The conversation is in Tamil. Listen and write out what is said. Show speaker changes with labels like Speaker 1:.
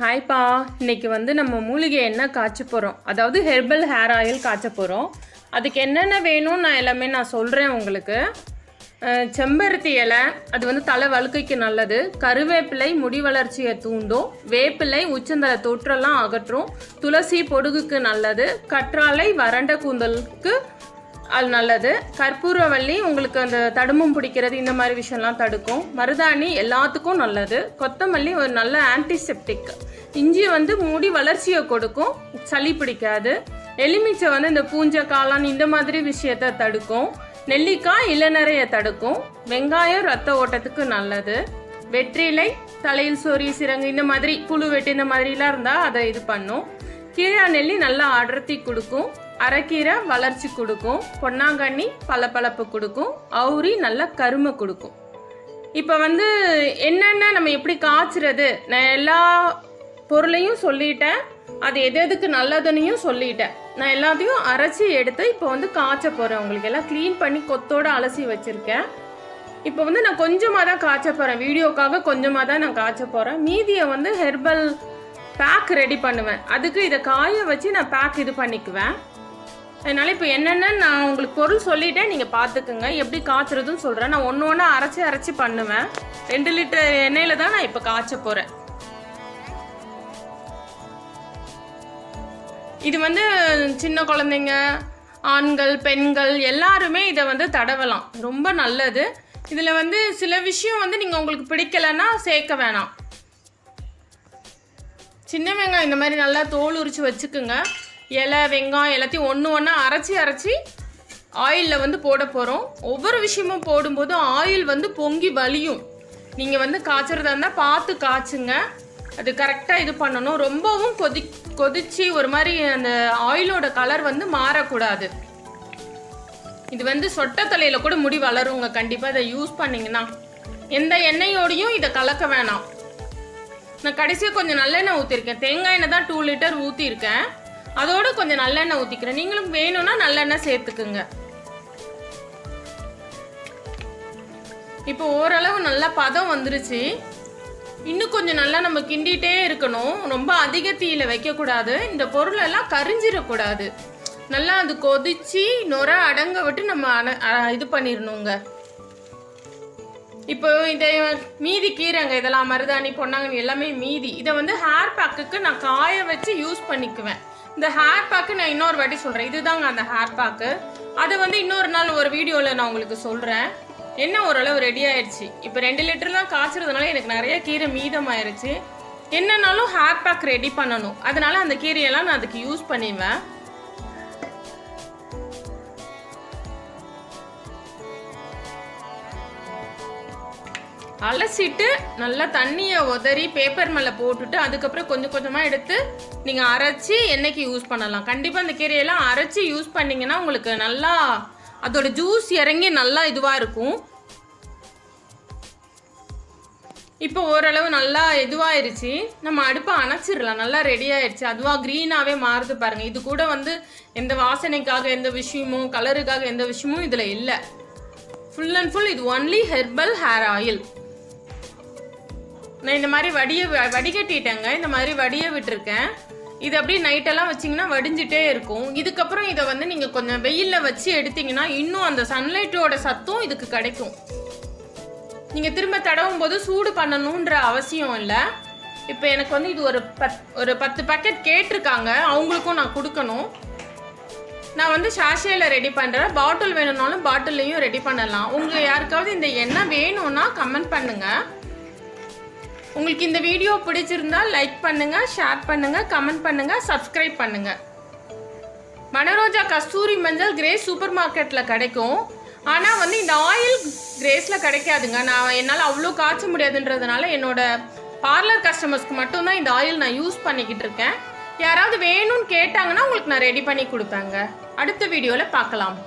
Speaker 1: ஹாய்ப்பா, இன்றைக்கி நம்ம மூலிகை எண்ணெய் காய்ச்ச போகிறோம். அதாவது ஹெர்பல் ஹேர் ஆயில் காய்ச்ச போகிறோம். அதுக்கு என்னென்ன வேணும் நான் சொல்கிறேன் உங்களுக்கு. செம்பருத்தி இலை, அது தலை வழுக்கைக்கு நல்லது. கருவேப்பிலை முடி வளர்ச்சியை தூண்டும். வேப்பிலை உச்சந்தலை தொற்றெல்லாம் அகற்றும். துளசி பொடுகுக்கு நல்லது. கற்றாழை வறண்ட கூந்தலுக்கு அது நல்லது. கற்பூரவள்ளி உங்களுக்கு அந்த தடுமம் பிடிக்கிறது இந்த மாதிரி விஷயம்லாம் தடுக்கும். மருதாணி எல்லாத்துக்கும் நல்லது. கொத்தமல்லி ஒரு நல்ல ஆன்டிசெப்டிக். இஞ்சி முடி வளர்ச்சியை கொடுக்கும், சளி பிடிக்காது. எலுமிச்சை இந்த பூஞ்சை காளான் இந்த மாதிரி விஷயத்தை தடுக்கும். நெல்லிக்காய் இளநரையை தடுக்கும். வெங்காயம் ரத்த ஓட்டத்துக்கு நல்லது. வெற்றிலை தலையில் சொறி சிரங்கு இந்த மாதிரி புழு வெட்டு இந்த மாதிரிலாம் இருந்தால் அதை இது பண்ணும். கீழா நெல்லி நல்லா அடர்த்தி கொடுக்கும். அரைக்கீரை வளர்ச்சி கொடுக்கும். பொன்னாங்கண்ணி பளபளப்பு கொடுக்கும். அவுரி நல்ல கருமை கொடுக்கும். இப்போ என்னென்ன நம்ம எப்படி காய்ச்சுறது, நான் எல்லா பொருளையும் சொல்லிட்டேன். அது எதுக்கு நல்லதுன்னையும் சொல்லிட்டேன். நான் எல்லாத்தையும் அரைச்சி எடுத்து இப்போ காய்ச்ச போகிறேன். உங்களுக்கு எல்லாம் க்ளீன் பண்ணி கொத்தோடு அலசி வச்சுருக்கேன். இப்போ நான் கொஞ்சமாக தான் காய்ச்ச போகிறேன். வீடியோக்காக கொஞ்சமாக தான் நான் காய்ச்ச போகிறேன். மீதியை ஹெர்பல் பேக் ரெடி பண்ணுவேன். அதுக்கு இதை காய வச்சு நான் பேக் இது பண்ணிக்குவேன். அதனால் இப்போ என்னென்ன நான் உங்களுக்கு பொருள் சொல்லிட்டேன், நீங்கள் பார்த்துக்குங்க. எப்படி காய்ச்சறதுன்னு சொல்கிறேன். நான் ஒன்று ஒன்றா அரைச்சி பண்ணுவேன். 2 லிட்டர் எண்ணெயில் தான் நான் இப்போ காய்ச்ச போகிறேன். இது சின்ன குழந்தைங்க, ஆண்கள், பெண்கள் எல்லாருமே இதை தடவலாம். ரொம்ப நல்லது. இதில் சில விஷயம் நீங்கள் உங்களுக்கு பிடிக்கலைன்னா சேர்க்க வேணாம். சின்ன வெங்காயம் இந்த மாதிரி நல்லா தோல் உரித்து வச்சுக்குங்க. இலை வெங்காயம் எல்லாத்தையும் ஒன்று ஒன்றா அரைச்சி ஆயிலில் போட போகிறோம். ஒவ்வொரு விஷயமும் போடும்போது ஆயில் பொங்கி வலியும். நீங்கள் காய்ச்சறதா இருந்தால் பார்த்து காய்ச்சுங்க. அது கரெக்டாக இது பண்ணணும். ரொம்பவும் கொதிச்சு ஒரு மாதிரி அந்த ஆயிலோட கலர் மாறக்கூடாது. இது சொட்ட தலையில் கூட முடி வளருங்க. கண்டிப்பாக இதை யூஸ் பண்ணிங்கன்னா எந்த எண்ணெயோடையும் இதை கலக்க வேணாம். நான் கடைசியாக கொஞ்சம் நல்லெண்ணெய் ஊற்றிருக்கேன். தேங்காய் எண்ணெய் தான் 2 லிட்டர் ஊற்றிருக்கேன். அதோடு கொஞ்சம் நல்லெண்ணெய் ஊற்றிக்கிறேன். நீங்களும் வேணும்னா நல்லெண்ணெய் சேர்த்துக்குங்க. இப்போ ஓரளவு நல்லா பதம் வந்துருச்சு. இன்னும் கொஞ்சம் நல்லா நம்ம கிண்டிகிட்டே இருக்கணும். ரொம்ப அதிக தீயில வைக்கக்கூடாது. இந்த பொருளெல்லாம் கரிஞ்சிடக்கூடாது. நல்லா அது கொதிச்சு நுர அடங்க விட்டு நம்ம இது பண்ணிடணுங்க. இப்போ இதை மீதி கீரைங்க இதெல்லாம் மருதாணி பொன்னாங்கண்ணி எல்லாமே மீதி. இதை ஹேர் பேக்குக்கு நான் காய வச்சு யூஸ் பண்ணிக்குவேன். இந்த ஹேர் பேக்கு நான் இன்னொரு வாட்டி சொல்கிறேன். இதுதாங்க அந்த ஹேர் பேக்கு. அதை இன்னொரு நாள் ஒரு வீடியோவில் நான் உங்களுக்கு சொல்கிறேன். என்ன ஓரளவு ரெடி ஆயிடுச்சு. இப்போ 2 லிட்டர் தான் காய்ச்சறதுனால எனக்கு நிறைய கீரை மீதமாயிருச்சு. என்னன்னாலும் ஹேர் பேக் ரெடி பண்ணணும். அதனால அந்த கீரையெல்லாம் நான் அதுக்கு யூஸ் பண்ணிடுவேன். அலசிட்டு நல்லா தண்ணியை உதறி பேப்பர் மேலே போட்டுட்டு அதுக்கப்புறம் கொஞ்சம் கொஞ்சமாக எடுத்து நீங்கள் அரைச்சி எண்ணெய்க்கு யூஸ் பண்ணலாம். கண்டிப்பாக அந்த கீரையெல்லாம் அரைச்சி யூஸ் பண்ணிங்கன்னா உங்களுக்கு நல்லா அதோட ஜூஸ் இறங்கி நல்லா இதுவாக இருக்கும். இப்போ ஓரளவு நல்லா இதுவாயிருச்சு. நம்ம அடுப்பை அணைச்சிடலாம். நல்லா ரெடி ஆயிடுச்சு. அதுவாக க்ரீனாகவே மாறுது பாருங்கள். இது கூட எந்த வாசனைக்காக எந்த விஷயமும் கலருக்காக எந்த விஷயமும் இதில் இல்லை. ஃபுல் அண்ட் ஃபுல் இது ஒன்லி ஹெர்பல் ஹேர் ஆயில். நான் இந்த மாதிரி வடிகட்டிட்டேங்க. இந்த மாதிரி வடிய விட்டுருக்கேன். இது அப்படியே நைட்டெல்லாம் வச்சிங்கன்னா வடிஞ்சிட்டே இருக்கும். இதுக்கப்புறம் இதை நீங்கள் கொஞ்சம் வெயிலில் வச்சு எடுத்திங்கன்னா இன்னும் அந்த சன்லைட்டோட சத்தும் இதுக்கு கிடைக்கும். நீங்கள் திரும்ப தடவும் போது சூடு பண்ணணுன்ற அவசியம் இல்லை. இப்போ எனக்கு இது ஒரு 10 பேக்கெட் கேட்டிருக்காங்க. அவங்களுக்கும் நான் கொடுக்கணும். நான் ஷாஷேல ரெடி பண்ணுறேன். பாட்டில் வேணும்னாலும் பாட்டில்லையும் ரெடி பண்ணலாம். உங்களுக்கு யாருக்காவது இந்த எண்ணெய் வேணும்னா கமெண்ட் பண்ணுங்கள். உங்களுக்கு இந்த வீடியோ பிடிச்சிருந்தா லைக் பண்ணுங்கள், ஷேர் பண்ணுங்கள், கமெண்ட் பண்ணுங்கள், சப்ஸ்கிரைப் பண்ணுங்கள். மனரோஜா கஸ்தூரி மஞ்சள் கிரேஸ் சூப்பர் மார்க்கெட்டில் கிடைக்கும். ஆனால் இந்த ஆயில் கிரேஸில் கிடைக்காதுங்க. என்னால் அவ்வளோ காய்ச்ச முடியாதுன்றதுனால என்னோட பார்லர் கஸ்டமர்ஸ்க்கு மட்டும்தான் இந்த ஆயில் நான் யூஸ் பண்ணிக்கிட்டு இருக்கேன். யாராவது வேணும்னு கேட்டாங்கன்னா உங்களுக்கு நான் ரெடி பண்ணி கொடுப்பேங்க. அடுத்த வீடியோவில் பார்க்கலாம்.